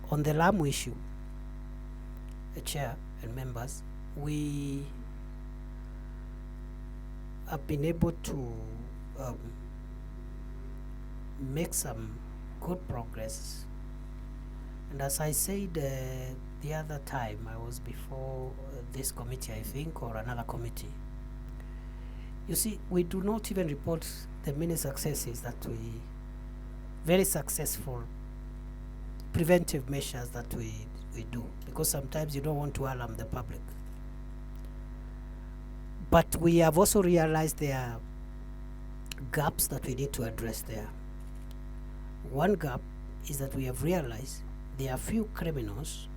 On the Lamu issue, Chair and members, we have been able to make some good progress. And as I said the other time, I was before this committee, I think, or another committee. You see, we do not even report the many successes that very successful preventive measures that we do, because sometimes you don't want to alarm the public. But we have also realized there are gaps that we need to address there. One gap is that we have realized there are few criminals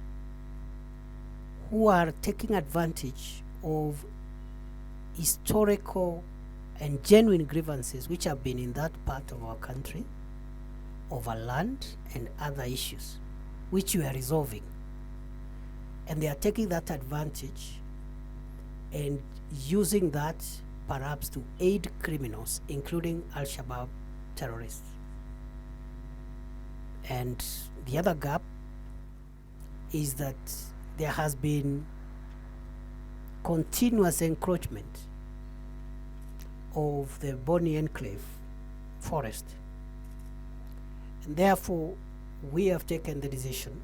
who are taking advantage of historical and genuine grievances which have been in that part of our country over land and other issues which we are resolving. And they are taking that advantage and using that perhaps to aid criminals, including Al-Shabaab terrorists. And the other gap is that there has been continuous encroachment of the Boni Enclave forest. And therefore, we have taken the decision.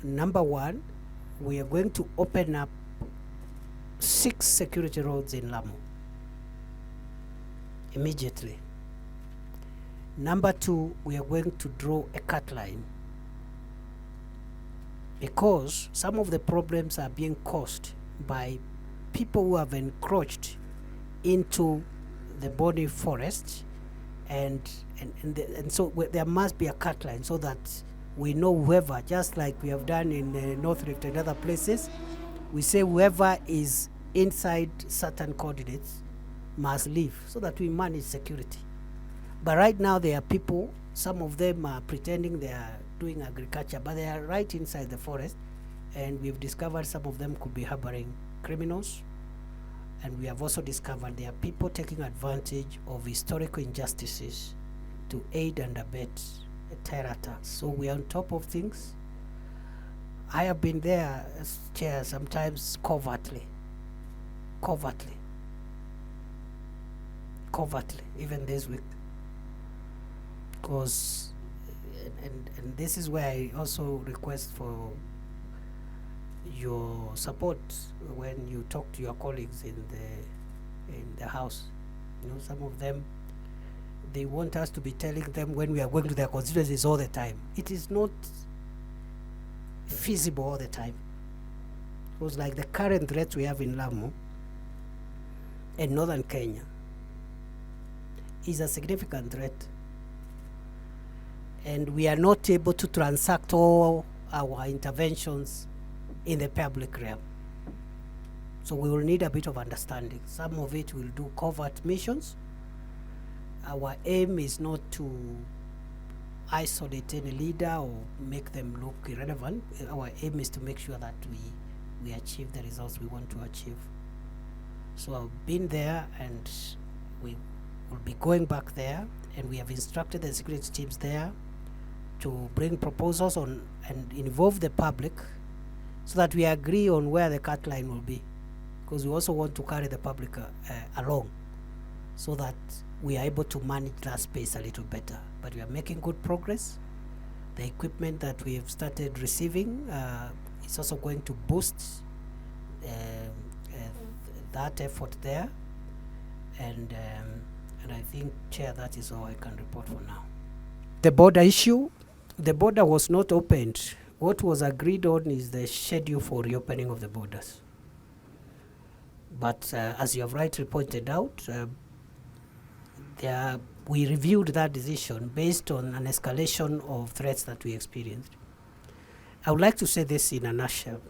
Number one, we are going to open up 6 security roads in Lamu immediately. Number two, we are going to draw a cut line, because some of the problems are being caused by people who have encroached into the Boni forest, and so there must be a cut line so that we know whoever, just like we have done in North Rift and other places, we say whoever is inside certain coordinates must leave so that we manage security. But right now there are people, some of them are pretending they are doing agriculture, but they are right inside the forest, and we've discovered some of them could be harboring criminals. And we have also discovered there are people taking advantage of historical injustices to aid and abet terror attacks. So we are on top of things. I have been there as chair sometimes covertly, even this week. Because, and this is where I also request for your support when you talk to your colleagues in the house. You know, some of them, they want us to be telling them when we are going to their constituencies all the time. It is not feasible all the time. Because like the current threats we have in Lamu and northern Kenya is a significant threat. And we are not able to transact all our interventions in the public realm. So we will need a bit of understanding. Some of it will do covert missions. Our aim is not to isolate any leader or make them look irrelevant. Our aim is to make sure that we achieve the results we want to achieve. So I've been there, and we will be going back there, and we have instructed the security teams there to bring proposals on and involve the public so that we agree on where the cut line will be, because we also want to carry the public along so that we are able to manage that space a little better. But we are making good progress. The equipment that we have started receiving is also going to boost that effort there. And I think, Chair, that is all I can report for now. The border issue, the border was not opened. What was agreed on is the schedule for reopening of the borders. But as you have rightly pointed out, we reviewed that decision based on an escalation of threats that we experienced. I would like to say this in a nutshell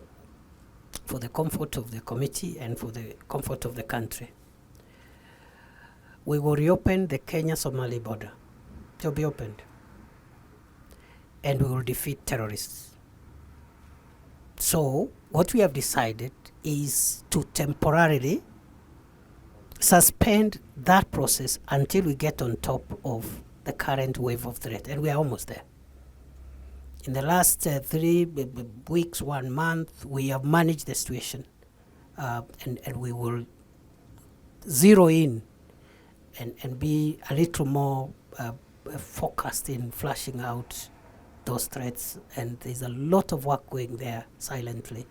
for the comfort of the committee and for the comfort of the country. We will reopen the Kenya-Somali border. It will be opened. And we will defeat terrorists. So what we have decided is to temporarily suspend that process until we get on top of the current wave of threat, and we are almost there. In the last 3 weeks, 1 month, we have managed the situation, and we will zero in and be a little more focused in flashing out those threats. And there's a lot of work going there silently,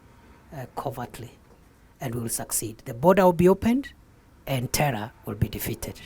covertly, and we will succeed. The border will be opened and terror will be defeated.